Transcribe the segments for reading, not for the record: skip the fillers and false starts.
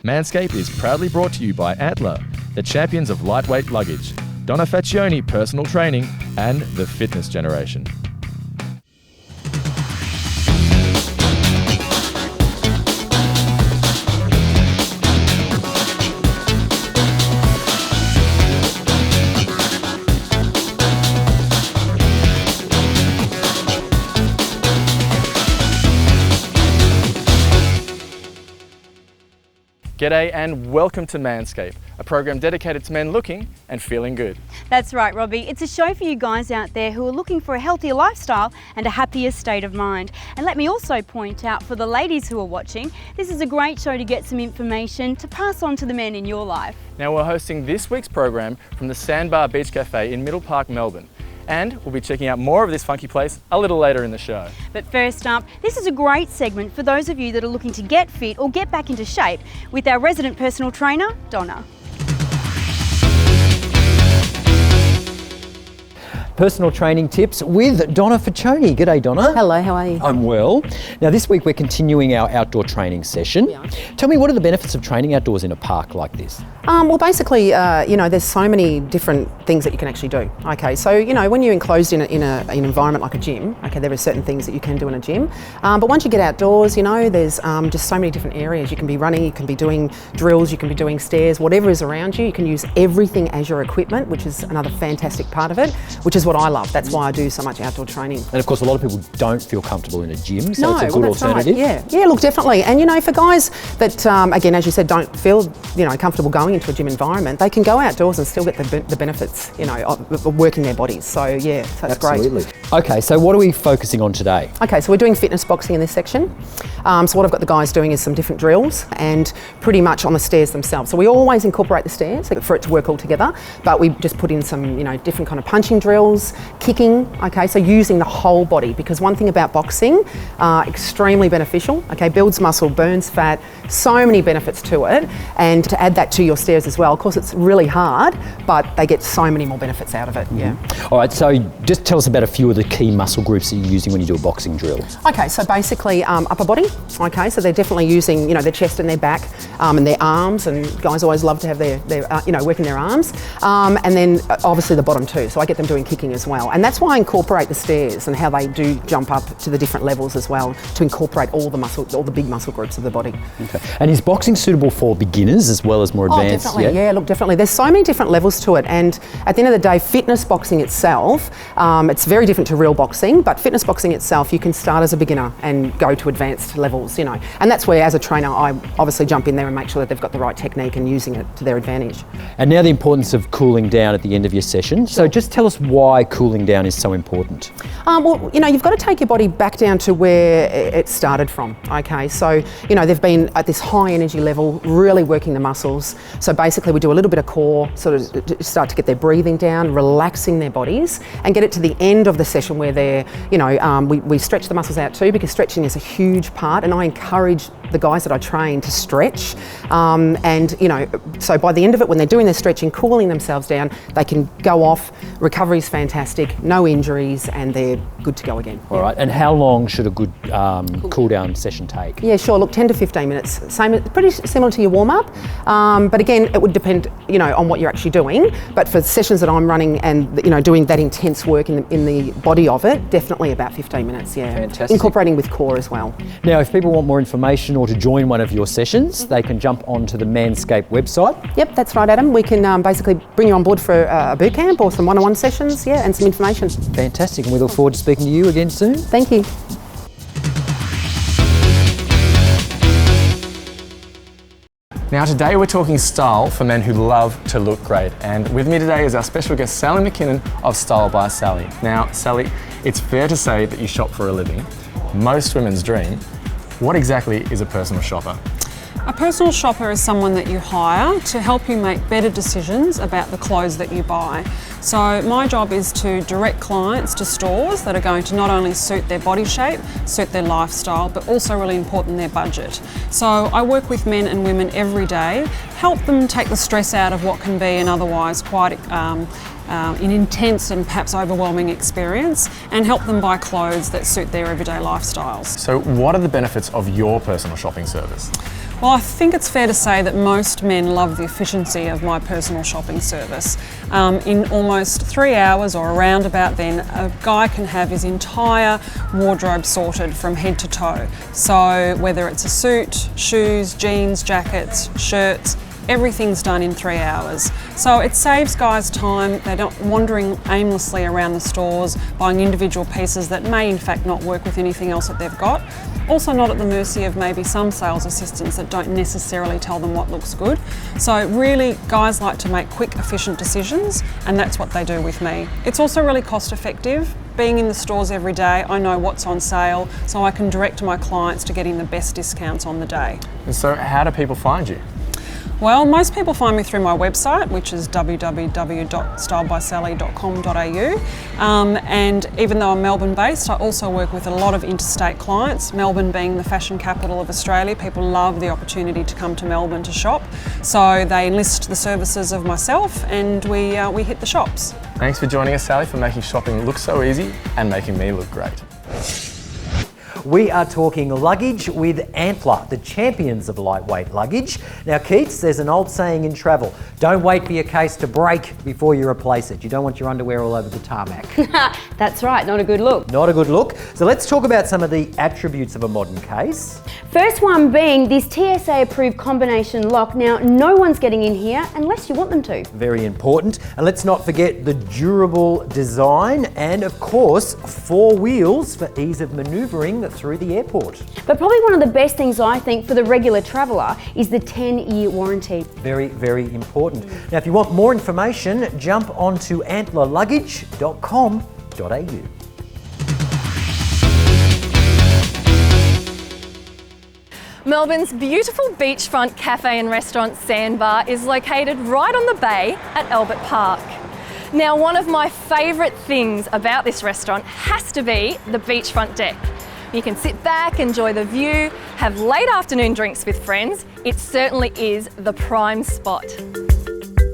Manscape is proudly brought to you by Antler, the champions of lightweight luggage, Donna Faccioni Personal Training, and the Fitness Generation. G'day and welcome to Manscape, a program dedicated to men looking and feeling good. That's right, Robbie. It's a show for you guys out there who are looking for a healthier lifestyle and a happier state of mind. And let me also point out for the ladies who are watching, this is a great show to get some information to pass on to the men in your life. Now we're hosting this week's program from the Sandbar Beach Cafe in Middle Park, Melbourne. And we'll be checking out more of this funky place a little later in the show. But first up, this is a great segment for those of you that are looking to get fit or get back into shape with our resident personal trainer, Donna. Personal training tips with Donna Faccioni. G'day, Donna. Hello, how are you? I'm well. Now this week we're continuing our outdoor training session. Yeah. Tell me, what are the benefits of training outdoors in a park like this? Well, basically, there's so many different things that you can actually do. Okay, so, when you're enclosed in an environment like a gym, okay, there are certain things that you can do in a gym. But once you get outdoors, there's just so many different areas. You can be running, you can be doing drills, you can be doing stairs, whatever is around you. You can use everything as your equipment, which is another fantastic part of it, which is what I love. That's why I do so much outdoor training. And of course, a lot of people don't feel comfortable in a gym, so No, it's a good that's alternative. Right. Yeah, look, definitely. And for guys that, again, as you said, don't feel comfortable going into a gym environment, they can go outdoors and still get the benefits, of working their bodies. So yeah, so that's Absolutely. great. Okay, so what are we focusing on today? Okay, so we're doing fitness boxing in this section. So what I've got the guys doing is some different drills and pretty much on the stairs themselves. So we always incorporate the stairs for it to work all together, but we just put in some, different kind of punching drills, kicking, okay, so using the whole body, because one thing about boxing, extremely beneficial, okay, builds muscle, burns fat, so many benefits to it, and to add that to your stairs as well. Of course, it's really hard, but they get so many more benefits out of it, yeah. All right, so just tell us about a few of the key muscle groups that you're using when you do a boxing drill. Okay, so basically upper body, okay, so they're definitely using, their chest and their back and their arms, and guys always love to have their working their arms, and then obviously the bottom too, so I get them doing kicking as well. And that's why I incorporate the stairs and how they do jump up to the different levels as well, to incorporate all the big muscle groups of the body. Okay. And is boxing suitable for beginners as well as more advanced? Definitely, yeah, look, definitely. There's so many different levels to it, and at the end of the day, fitness boxing itself, it's very different to real boxing, but fitness boxing itself, you can start as a beginner and go to advanced levels, and that's where, as a trainer, I obviously jump in there and make sure that they've got the right technique and using it to their advantage. And now the importance of cooling down at the end of your session. So just tell us why cooling down is so important. Well, you've got to take your body back down to where it started from, okay? So, they've been at this high energy level, really working the muscles. So basically we do a little bit of core, sort of start to get their breathing down, relaxing their bodies, and get it to the end of the session where they're, we stretch the muscles out too, because stretching is a huge part, and I encourage the guys that I train to stretch. So by the end of it, when they're doing their stretching, cooling themselves down, they can go off, recovery's fantastic, no injuries, and they're good to go again. All right, and how long should a good cool down session take? Yeah, sure, look, 10 to 15 minutes. Pretty similar to your warm-up, but again, it would depend, on what you're actually doing. But for sessions that I'm running and, doing that intense work in the body of it, definitely about 15 minutes, yeah. Fantastic. Incorporating with core as well. Now, if people want more information or to join one of your sessions, they can jump onto the Manscape website. Yep, that's right, Adam. We can basically bring you on board for a boot camp or some one-on-one sessions, yeah, and some information. Fantastic, and we look forward to speaking to you again soon. Thank you. Now today we're talking style for men who love to look great, and with me today is our special guest Sally McKinnon of Style by Sally. Now Sally, it's fair to say that you shop for a living, most women's dream. What exactly is a personal shopper? A personal shopper is someone that you hire to help you make better decisions about the clothes that you buy. So my job is to direct clients to stores that are going to not only suit their body shape, suit their lifestyle, but also really important, their budget. So I work with men and women every day, help them take the stress out of what can be an otherwise quite an intense and perhaps overwhelming experience, and help them buy clothes that suit their everyday lifestyles. So what are the benefits of your personal shopping service? Well, I think it's fair to say that most men love the efficiency of my personal shopping service. In almost 3 hours or around about then, a guy can have his entire wardrobe sorted from head to toe. So whether it's a suit, shoes, jeans, jackets, shirts, everything's done in 3 hours. So it saves guys time. They're not wandering aimlessly around the stores buying individual pieces that may in fact not work with anything else that they've got. Also not at the mercy of maybe some sales assistants that don't necessarily tell them what looks good. So really, guys like to make quick, efficient decisions, and that's what they do with me. It's also really cost effective. Being in the stores every day, I know what's on sale, so I can direct my clients to getting the best discounts on the day. And so how do people find you? Well, most people find me through my website, which is www.stylebysally.com.au. And even though I'm Melbourne-based, I also work with a lot of interstate clients. Melbourne being the fashion capital of Australia, people love the opportunity to come to Melbourne to shop. So they enlist the services of myself, and we hit the shops. Thanks for joining us, Sally, for making shopping look so easy and making me look great. We are talking luggage with Antler, the champions of lightweight luggage. Now, Keats, there's an old saying in travel, don't wait for your case to break before you replace it. You don't want your underwear all over the tarmac. That's right, not a good look. Not a good look. So let's talk about some of the attributes of a modern case. First one being this TSA approved combination lock. Now, no one's getting in here unless you want them to. Very important. And let's not forget the durable design and, of course, 4 wheels for ease of manoeuvring through the airport. But probably one of the best things I think for the regular traveller is the 10-year warranty. Very, very important. Now, if you want more information, jump onto antlerluggage.com.au. Melbourne's beautiful beachfront cafe and restaurant Sandbar is located right on the bay at Albert Park. Now, one of my favourite things about this restaurant has to be the beachfront deck. You can sit back, enjoy the view, have late afternoon drinks with friends. It certainly is the prime spot.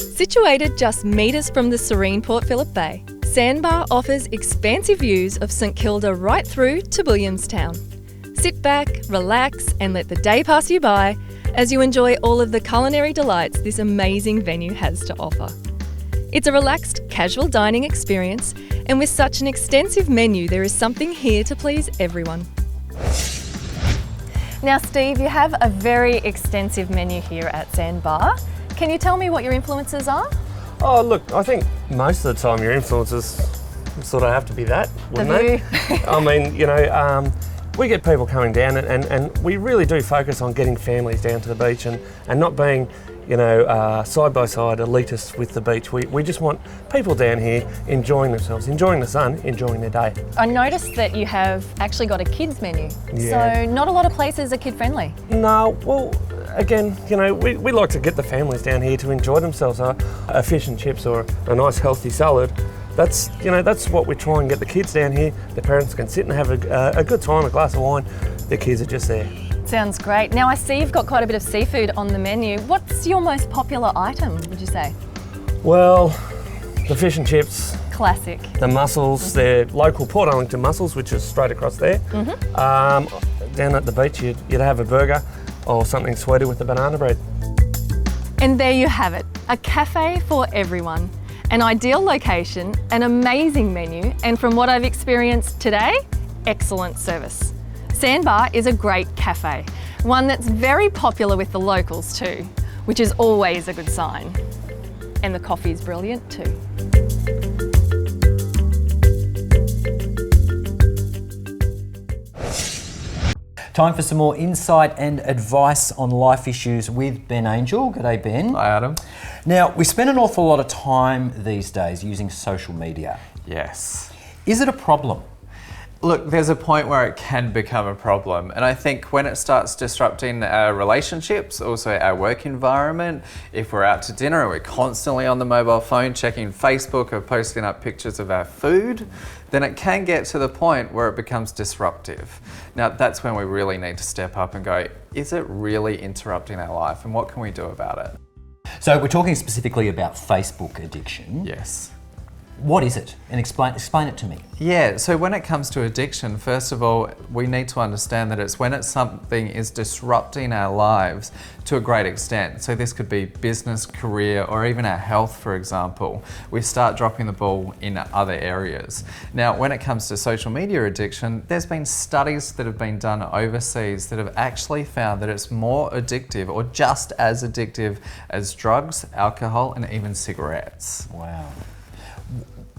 Situated just metres from the serene Port Phillip Bay, Sandbar offers expansive views of St Kilda right through to Williamstown. Sit back, relax and let the day pass you by as you enjoy all of the culinary delights this amazing venue has to offer. It's a relaxed, casual dining experience, and with such an extensive menu, there is something here to please everyone. Now, Steve, you have a very extensive menu here at Sandbar. Can you tell me what your influences are? Oh, look, I think most of the time your influences sort of have to be that, wouldn't they? I mean, you know, we get people coming down and we really do focus on getting families down to the beach and not being, you know, side-by-side elitists with the beach. We just want people down here enjoying themselves, enjoying the sun, enjoying their day. I noticed that you have actually got a kids menu. Yeah. So not a lot of places are kid-friendly. No, well, again, you know, we like to get the families down here to enjoy themselves. A fish and chips or a nice healthy salad. That's, you know, that's what we try and get the kids down here. The parents can sit and have a good time, a glass of wine. The kids are just there. Sounds great. Now I see you've got quite a bit of seafood on the menu. What's your most popular item, would you say? Well, the fish and chips. Classic. The mussels, they're local Port Ellington mussels, which is straight across there. Down at the beach, you'd have a burger or something sweeter with the banana bread. And there you have it, a cafe for everyone. An ideal location, an amazing menu, and from what I've experienced today, excellent service. Sandbar is a great cafe, one that's very popular with the locals too, which is always a good sign. And the coffee is brilliant too. Time for some more insight and advice on life issues with Ben Angel. G'day, Ben. Hi, Adam. Now, we spend an awful lot of time these days using social media. Yes. Is it a problem? Look, there's a point where it can become a problem, and I think when it starts disrupting our relationships, also our work environment, if we're out to dinner and we're constantly on the mobile phone checking Facebook or posting up pictures of our food, then it can get to the point where it becomes disruptive. Now, that's when we really need to step up and go, is it really interrupting our life, and what can we do about it? So we're talking specifically about Facebook addiction. Yes. What is it? And explain it to me. Yeah, so when it comes to addiction, first of all, we need to understand that it's when it's something is disrupting our lives to a great extent. So this could be business, career, or even our health, for example. We start dropping the ball in other areas. Now, when it comes to social media addiction, there's been studies that have been done overseas that have actually found that it's more addictive or just as addictive as drugs, alcohol, and even cigarettes. Wow.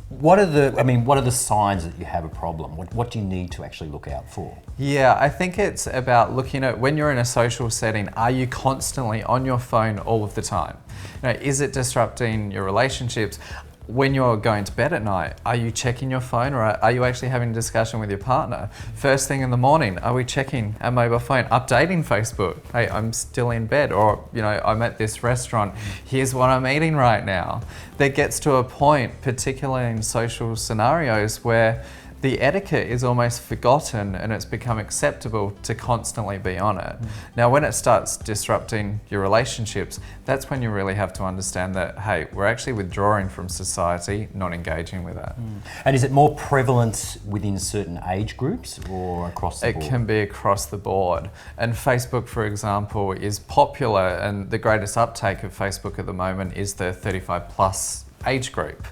What are the signs that you have a problem? What do you need to actually look out for? Yeah, I think it's about looking at when you're in a social setting, are you constantly on your phone all of the time? You know, is it disrupting your relationships? When you're going to bed at night, are you checking your phone or are you actually having a discussion with your partner? First thing in the morning, are we checking our mobile phone, updating Facebook? Hey, I'm still in bed, or I'm at this restaurant, here's what I'm eating right now. That gets to a point, particularly in social scenarios, where the etiquette is almost forgotten and it's become acceptable to constantly be on it. Now, when it starts disrupting your relationships, that's when you really have to understand that, hey, we're actually withdrawing from society, not engaging with it. And is it more prevalent within certain age groups or across the board? It can be across the board. And Facebook, for example, is popular, and the greatest uptake of Facebook at the moment is the 35 plus age group.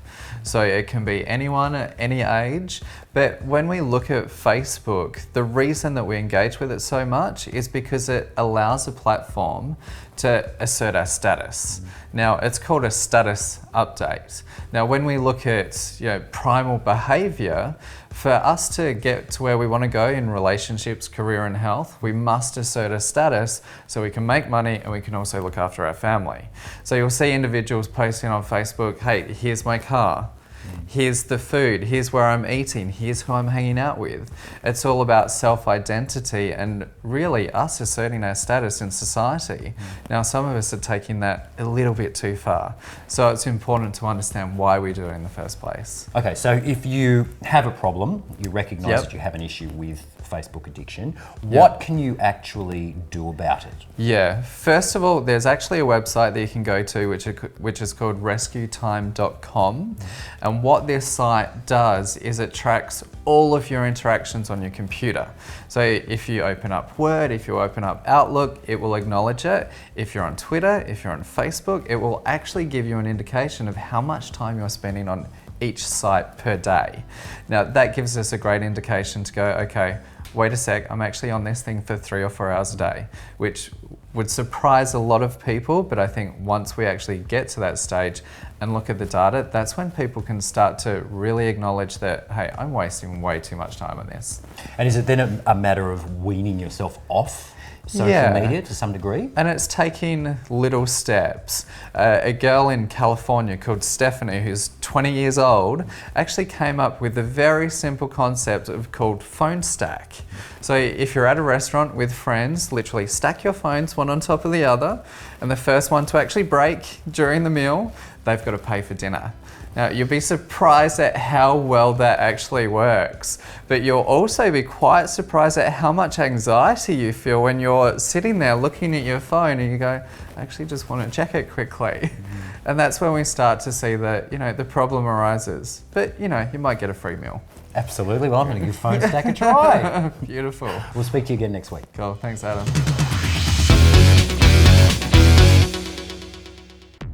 So it can be anyone at any age, but when we look at Facebook, the reason that we engage with it so much is because it allows a platform to assert our status. Now, it's called a status update. Now, when we look at primal behaviour, for us to get to where we want to go in relationships, career and health, we must assert a status so we can make money and we can also look after our family. So you'll see individuals posting on Facebook, hey, here's my car. Here's the food, here's where I'm eating, here's who I'm hanging out with. It's all about self-identity and really us asserting our status in society. Now, some of us are taking that a little bit too far. So it's important to understand why we do it in the first place. Okay, so if you have a problem, you recognise that you have an issue with Facebook addiction, what can you actually do about it? Yeah, first of all, there's actually a website that you can go to which is called rescuetime.com. And what this site does is it tracks all of your interactions on your computer. So if you open up Word, if you open up Outlook, it will acknowledge it. If you're on Twitter, if you're on Facebook, it will actually give you an indication of how much time you're spending on each site per day. Now, that gives us a great indication to go, okay, wait a sec, I'm actually on this thing for 3 or 4 hours a day, which would surprise a lot of people, but I think once we actually get to that stage and look at the data, that's when people can start to really acknowledge that, hey, I'm wasting way too much time on this. And is it then a matter of weaning yourself off social media to some degree? And it's taking little steps. A girl in California called Stephanie, who's 20 years old, actually came up with a very simple concept called phone stack. So if you're at a restaurant with friends, literally stack your phones one on top of the other, and the first one to actually break during the meal, they've got to pay for dinner. Now, you'll be surprised at how well that actually works, but you'll also be quite surprised at how much anxiety you feel when you're sitting there looking at your phone and you go, I actually just want to check it quickly. And that's when we start to see that, the problem arises. But, you might get a free meal. Absolutely. Well, I'm going to give Phone Stack a try. Beautiful. We'll speak to you again next week. Cool. Thanks, Adam.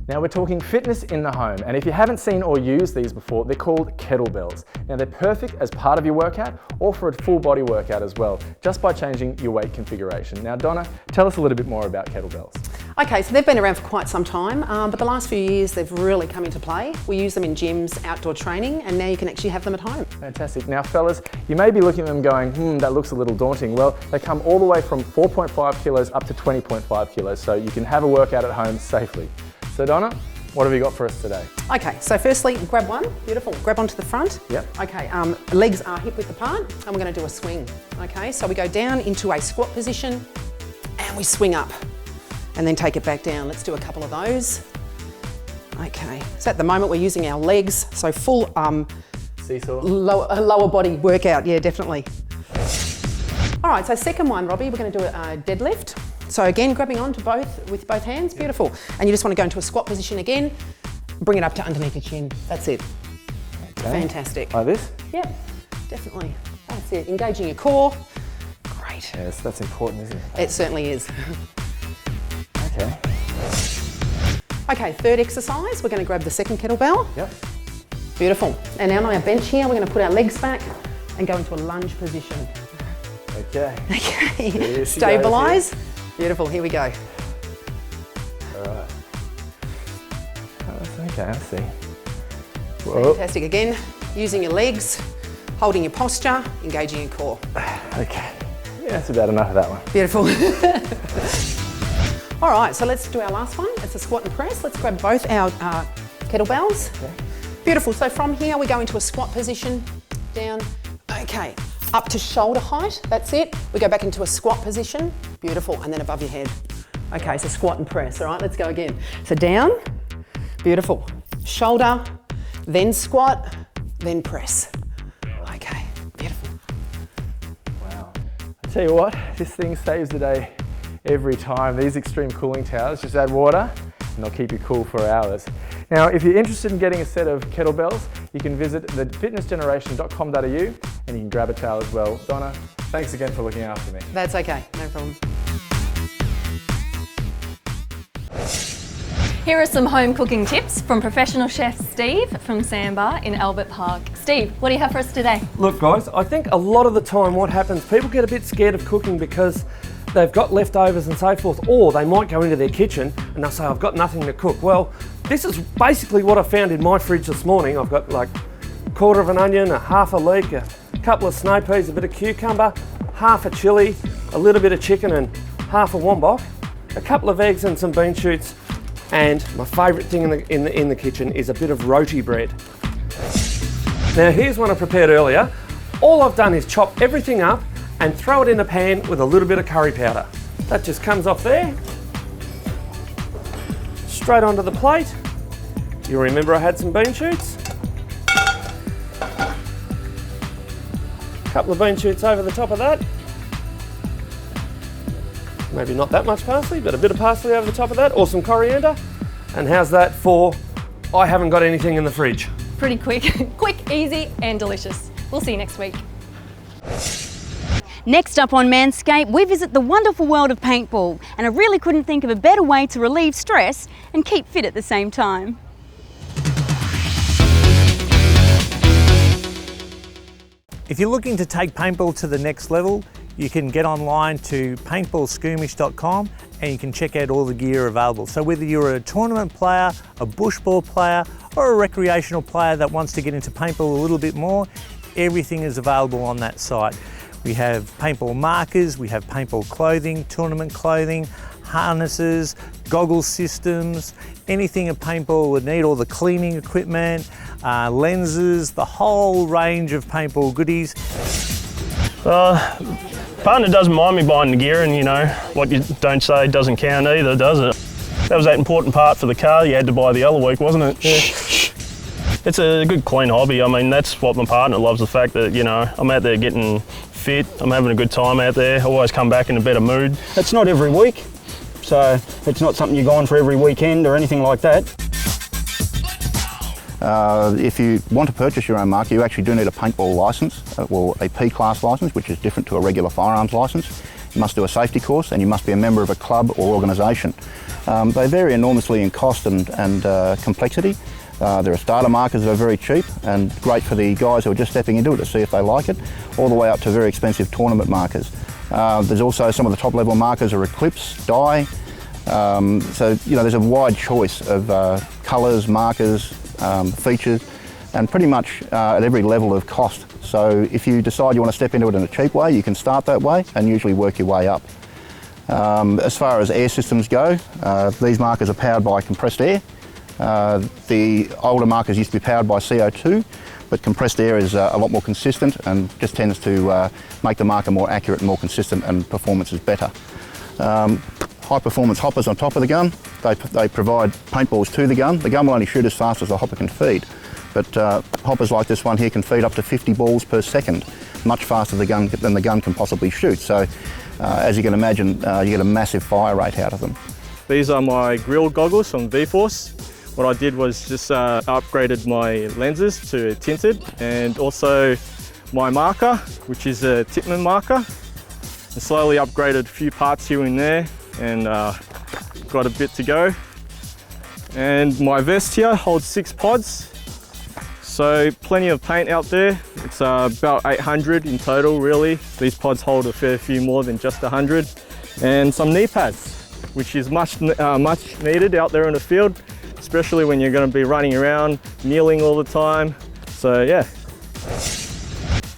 Now we're talking fitness in the home, and if you haven't seen or used these before, they're called kettlebells. Now they're perfect as part of your workout or for a full body workout as well, just by changing your weight configuration. Now Donna, tell us a little bit more about kettlebells. Okay, so they've been around for quite some time, but the last few years they've really come into play. We use them in gyms, outdoor training, and now you can actually have them at home. Fantastic. Now fellas, you may be looking at them going, that looks a little daunting. Well, they come all the way from 4.5 kilos up to 20.5 kilos, so you can have a workout at home safely. So Donna, what have you got for us today? Okay, so firstly, grab one, beautiful, grab onto the front. Yep. Okay, legs are hip width apart, and we're gonna do a swing. Okay, so we go down into a squat position, and we swing up, and then take it back down. Let's do a couple of those. Okay, so at the moment we're using our legs, so full Seesaw? lower body workout, yeah, definitely. All right, so second one, Robbie, we're gonna do a deadlift. So again, grabbing onto with both hands, beautiful. And you just want to go into a squat position again, bring it up to underneath your chin. That's it. Fantastic. Like this? Yep, definitely. That's it. Engaging your core. Great. Yes, that's important, isn't it? It certainly is. Okay. Okay, third exercise, we're going to grab the second kettlebell. Yep. Beautiful. And now on our bench here, we're going to put our legs back and go into a lunge position. Okay. Okay. Here she Stabilise. goes, Beautiful, here we go. All right. Oh, that's okay, I see. Whoa. Fantastic. Again, using your legs, holding your posture, engaging your core. Okay. Yeah, that's about enough of that one. Beautiful. All right, so let's do our last one. It's a squat and press. Let's grab both our kettlebells. Okay. Beautiful. So from here, we go into a squat position, down. Okay. Up to shoulder height. That's it. We go back into a squat position. Beautiful. And then above your head. Okay, so squat and press. All right, let's go again. So down. Beautiful. Shoulder, then squat, then press. Okay, beautiful. Wow. I tell you what, this thing saves the day every time. These extreme cooling towels, just add water and they'll keep you cool for hours. Now, if you're interested in getting a set of kettlebells, you can visit thefitnessgeneration.com.au and you can grab a towel as well. Donna, thanks again for looking after me. That's okay, no problem. Here are some home cooking tips from professional chef Steve from Sandbar in Albert Park. Steve, what do you have for us today? Look guys, I think a lot of the time what happens, people get a bit scared of cooking because they've got leftovers and so forth, or they might go into their kitchen and they'll say, I've got nothing to cook. Well, this is basically what I found in my fridge this morning. I've got like a quarter of an onion, a half a leek, a couple of snow peas, a bit of cucumber, half a chilli, a little bit of chicken and half a wombok, a couple of eggs and some bean shoots, and my favourite thing in the kitchen is a bit of roti bread. Now here's one I prepared earlier. All I've done is chop everything up and throw it in a pan with a little bit of curry powder. That just comes off there, straight onto the plate. You'll remember I had some bean shoots. A couple of bean shoots over the top of that. Maybe not that much parsley, but a bit of parsley over the top of that, or some coriander. And how's that for, I haven't got anything in the fridge? Pretty quick, quick, easy and delicious. We'll see you next week. Next up on Manscape, we visit the wonderful world of paintball, and I really couldn't think of a better way to relieve stress and keep fit at the same time. If you're looking to take paintball to the next level, you can get online to paintballskirmish.com and you can check out all the gear available. So whether you're a tournament player, a bushball player, or a recreational player that wants to get into paintball a little bit more, everything is available on that site. We have paintball markers, we have paintball clothing, tournament clothing, harnesses, goggle systems, anything a paintball would need, all the cleaning equipment, lenses, the whole range of paintball goodies. Partner doesn't mind me buying the gear, and you know, what you don't say doesn't count either, does it? That was that important part for the car you had to buy the other week, wasn't it? Yeah. It's a good clean hobby. I mean, that's what my partner loves, the fact that, you know, I'm out there getting fit, I'm having a good time out there, always come back in a better mood. It's not every week, so it's not something you're going for every weekend or anything like that. If you want to purchase your own marker, you actually do need a paintball licence, or a P-class licence, which is different to a regular firearms licence. You must do a safety course and you must be a member of a club or organisation. They vary enormously in cost and complexity. There are starter markers that are very cheap and great for the guys who are just stepping into it to see if they like it, all the way up to very expensive tournament markers. There's also some of the top level markers are Eclipse, dye, so you know there's a wide choice of colours, markers, features, and pretty much at every level of cost. So if you decide you want to step into it in a cheap way, you can start that way and usually work your way up. As far as air systems go, these markers are powered by compressed air. The older markers used to be powered by CO2, but compressed air is a lot more consistent and just tends to make the marker more accurate and more consistent, and performance is better. High performance hoppers on top of the gun. They provide paintballs to the gun. The gun will only shoot as fast as the hopper can feed, but hoppers like this one here can feed up to 50 balls per second, much faster than the gun can possibly shoot. So as you can imagine, you get a massive fire rate out of them. These are my grill goggles from V-Force. what I did was just upgraded my lenses to tinted, and also my marker, which is a Tippmann marker. I slowly upgraded a few parts here and there, and got a bit to go. And my vest here holds 6 pods, so plenty of paint out there. It's about 800 in total, really. These pods hold a fair few more than just 100. And some knee pads, which is much needed out there in the field, especially when you're going to be running around, kneeling all the time. So yeah.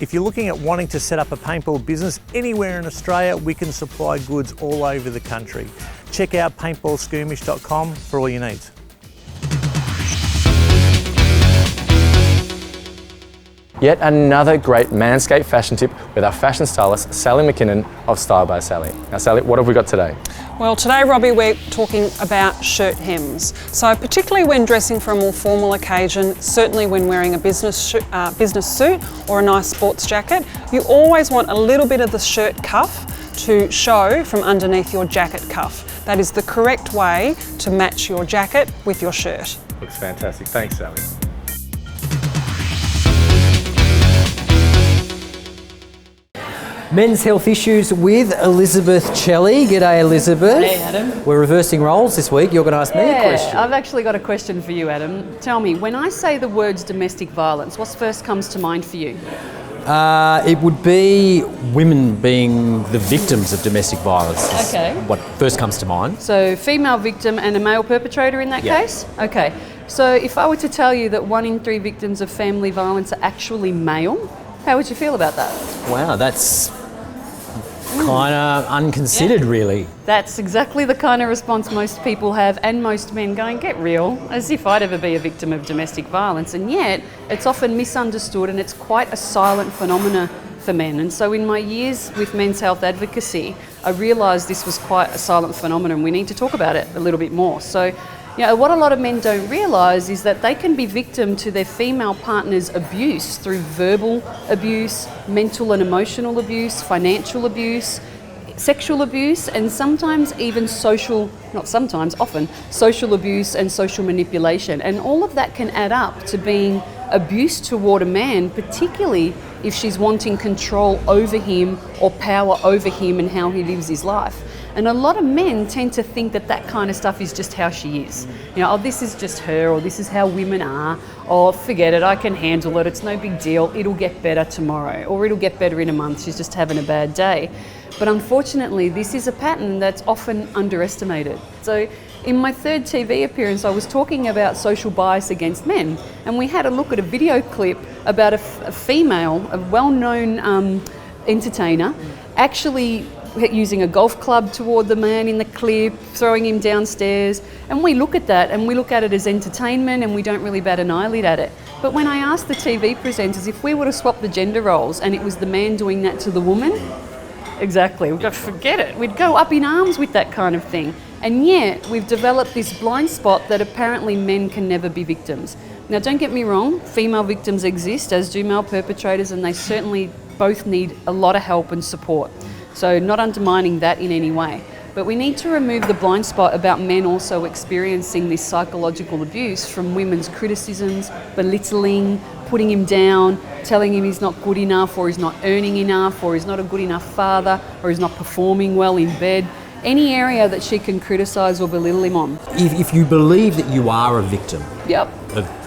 If you're looking at wanting to set up a paintball business anywhere in Australia, we can supply goods all over the country. Check out paintballskirmish.com for all your needs. Yet another great Manscape fashion tip with our fashion stylist, Sally McKinnon of Style by Sally. Now Sally, what have we got today? Well, today, Robbie, we're talking about shirt hems. So particularly when dressing for a more formal occasion, certainly when wearing a business suit or a nice sports jacket, you always want a little bit of the shirt cuff to show from underneath your jacket cuff. That is the correct way to match your jacket with your shirt. Looks fantastic. Thanks, Sally. Men's health issues with Elizabeth Chelly. G'day, Elizabeth. Hey, Adam. We're reversing roles this week. You're going to ask me a question. I've actually got a question for you, Adam. Tell me, when I say the words domestic violence, what first comes to mind for you? It would be women being the victims of domestic violence. Okay. What first comes to mind. So, female victim and a male perpetrator in that case? Okay. So, if I were to tell you that 1 in 3 victims of family violence are actually male, how would you feel about that? Wow, that's kind of unconsidered, really. That's exactly the kind of response most people have, and most men going, get real, as if I'd ever be a victim of domestic violence. And yet, it's often misunderstood, and it's quite a silent phenomena for men. And so in my years with men's health advocacy, I realised this was quite a silent phenomenon. We need to talk about it a little bit more. So, you know, what a lot of men don't realise is that they can be victim to their female partner's abuse through verbal abuse, mental and emotional abuse, financial abuse, sexual abuse, and sometimes even often social abuse and social manipulation. And all of that can add up to being abuse toward a man, particularly if she's wanting control over him or power over him and how he lives his life. And a lot of men tend to think that that kind of stuff is just how she is. You know, oh, this is just her, or this is how women are, or forget it, I can handle it, it's no big deal, it'll get better tomorrow, or it'll get better in a month, she's just having a bad day. But unfortunately, this is a pattern that's often underestimated. So in my 3rd TV appearance, I was talking about social bias against men, and we had a look at a video clip about a female, a well-known entertainer, actually using a golf club toward the man in the clip, throwing him downstairs. And we look at that and we look at it as entertainment, and we don't really bat an eyelid at it. But when I asked the TV presenters if we were to swap the gender roles and it was the man doing that to the woman, exactly, we'd go, forget it. We'd go up in arms with that kind of thing. And yet we've developed this blind spot that apparently men can never be victims. Now, don't get me wrong, female victims exist, as do male perpetrators, and they certainly both need a lot of help and support. So not undermining that in any way. But we need to remove the blind spot about men also experiencing this psychological abuse from women's criticisms, belittling, putting him down, telling him he's not good enough, or he's not earning enough, or he's not a good enough father, or he's not performing well in bed. Any area that she can criticise or belittle him on. If you believe that you are a victim Yep.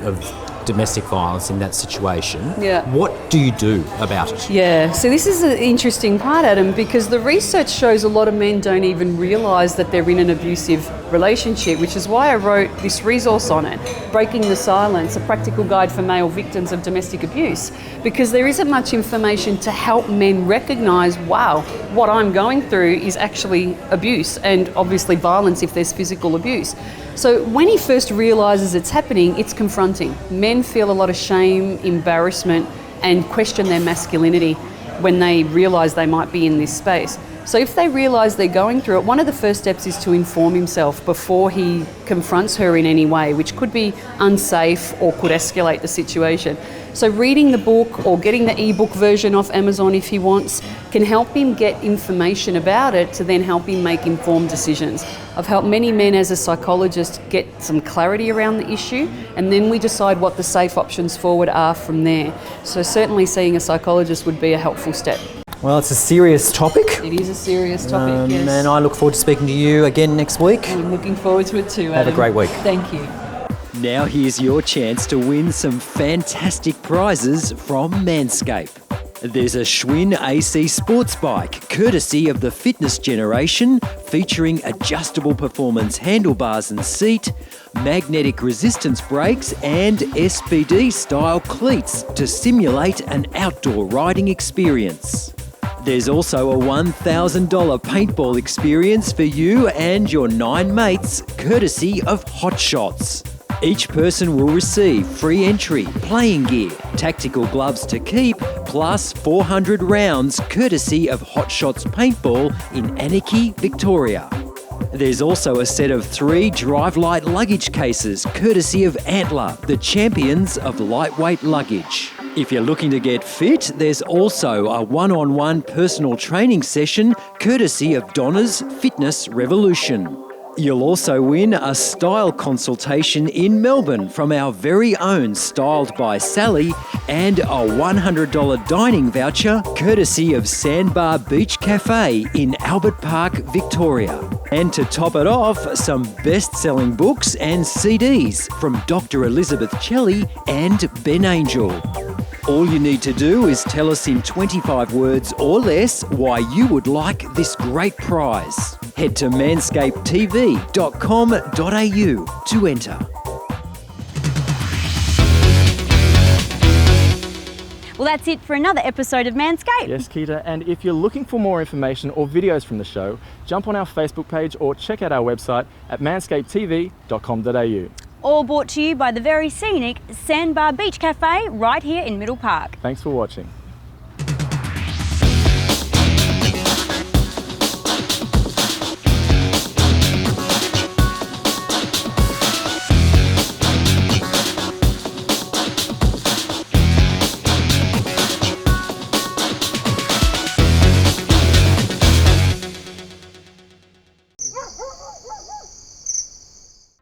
of domestic violence in that situation, Yeah. what do you do about it? Yeah, so this is an interesting part, Adam, because the research shows a lot of men don't even realise that they're in an abusive relationship, which is why I wrote this resource on it, Breaking the Silence, a practical guide for male victims of domestic abuse, because there isn't much information to help men recognise, wow, what I'm going through is actually abuse, and obviously violence if there's physical abuse. So when he first realises it's happening, it's confronting. Men feel a lot of shame, embarrassment, and question their masculinity when they realise they might be in this space. So if they realise they're going through it, one of the first steps is to inform himself before he confronts her in any way, which could be unsafe or could escalate the situation. So reading the book or getting the ebook version off Amazon if he wants can help him get information about it to then help him make informed decisions. I've helped many men as a psychologist get some clarity around the issue, and then we decide what the safe options forward are from there. So certainly seeing a psychologist would be a helpful step. Well, it's a serious topic. It is a serious topic, yes. And I look forward to speaking to you again next week. I'm looking forward to it too, Adam. Have a great week. Thank you. Now here's your chance to win some fantastic prizes from Manscape. There's a Schwinn AC sports bike, courtesy of the fitness generation, featuring adjustable performance handlebars and seat, magnetic resistance brakes and SPD style cleats to simulate an outdoor riding experience. There's also a $1,000 paintball experience for you and your 9 mates, courtesy of Hot Shots. Each person will receive free entry, playing gear, tactical gloves to keep, plus 400 rounds courtesy of Hot Shots Paintball in Anarchy, Victoria. There's also a set of 3 Drive Light luggage cases courtesy of Antler, the champions of lightweight luggage. If you're looking to get fit, there's also a one-on-one personal training session courtesy of Donna's Fitness Revolution. You'll also win a style consultation in Melbourne from our very own Styled by Sally and a $100 dining voucher courtesy of Sandbar Beach Cafe in Albert Park, Victoria. And to top it off, some best-selling books and CDs from Dr. Elizabeth Chelly and Ben Angel. All you need to do is tell us in 25 words or less why you would like this great prize. Head to manscapetv.com.au to enter. Well, that's it for another episode of Manscape. Yes, Keita, and if you're looking for more information or videos from the show, jump on our Facebook page or check out our website at manscapetv.com.au. All brought to you by the very scenic Sandbar Beach Cafe right here in Middle Park. Thanks for watching.